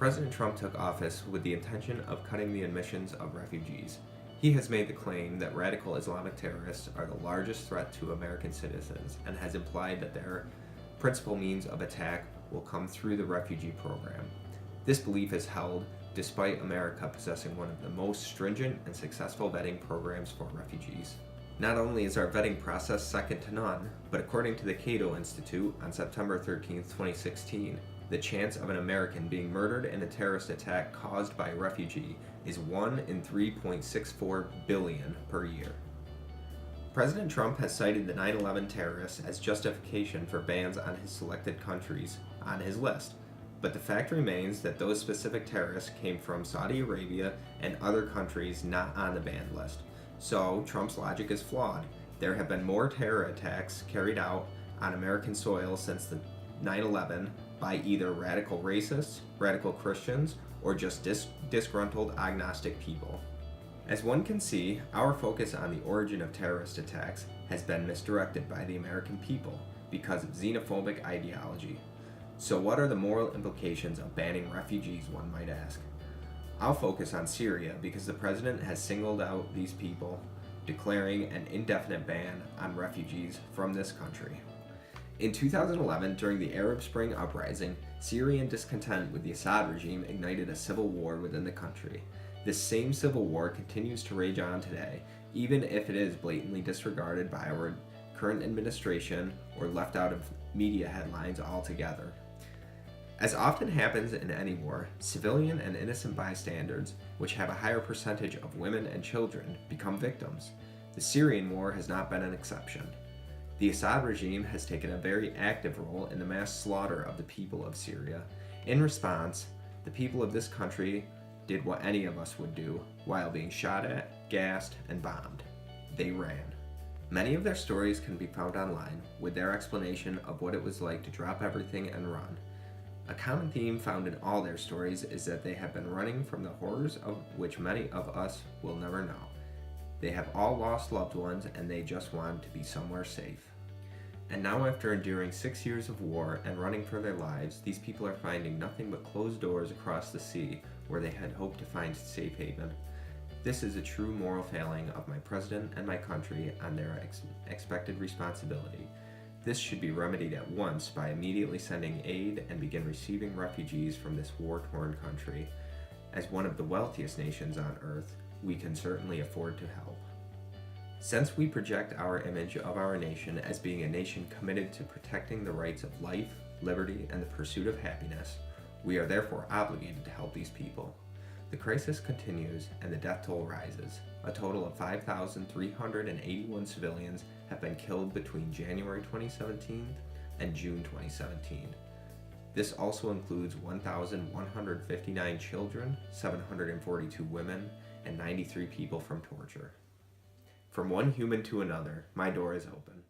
President Trump took office with the intention of cutting the admissions of refugees. He has made the claim that radical Islamic terrorists are the largest threat to American citizens and has implied that their principal means of attack will come through the refugee program. This belief is held despite America possessing one of the most stringent and successful vetting programs for refugees. Not only is our vetting process second to none, but according to the Cato Institute on September 13, 2016, the chance of an American being murdered in a terrorist attack caused by a refugee is 1 in 3.64 billion per year. President Trump has cited the 9/11 terrorists as justification for bans on his selected countries on his list, but the fact remains that those specific terrorists came from Saudi Arabia and other countries not on the banned list. So Trump's logic is flawed. There have been more terror attacks carried out on American soil since the 9/11 by either radical racists, radical Christians, or just disgruntled agnostic people. As one can see, our focus on the origin of terrorist attacks has been misdirected by the American people because of xenophobic ideology. So what are the moral implications of banning refugees, one might ask? I'll focus on Syria because the president has singled out these people, declaring an indefinite ban on refugees from this country. In 2011, during the Arab Spring uprising, Syrian discontent with the Assad regime ignited a civil war within the country. This same civil war continues to rage on today, even if it is blatantly disregarded by our current administration or left out of media headlines altogether. As often happens in any war, civilian and innocent bystanders, which have a higher percentage of women and children, become victims. The Syrian war has not been an exception. The Assad regime has taken a very active role in the mass slaughter of the people of Syria. In response, the people of this country did what any of us would do while being shot at, gassed, and bombed. They ran. Many of their stories can be found online, with their explanation of what it was like to drop everything and run. A common theme found in all their stories is that they have been running from the horrors of which many of us will never know. They have all lost loved ones and they just want to be somewhere safe. And now, after enduring 6 years of war and running for their lives, these people are finding nothing but closed doors across the sea where they had hoped to find safe haven. This is a true moral failing of my president and my country on their expected responsibility. This should be remedied at once by immediately sending aid and begin receiving refugees from this war-torn country. As one of the wealthiest nations on earth, we can certainly afford to help. Since we project our image of our nation as being a nation committed to protecting the rights of life, liberty, and the pursuit of happiness, we are therefore obligated to help these people. The crisis continues and the death toll rises. A total of 5,381 civilians have been killed between January 2017 and June 2017. This also includes 1,159 children, 742 women, and 93 people from torture. From one human to another, my door is open.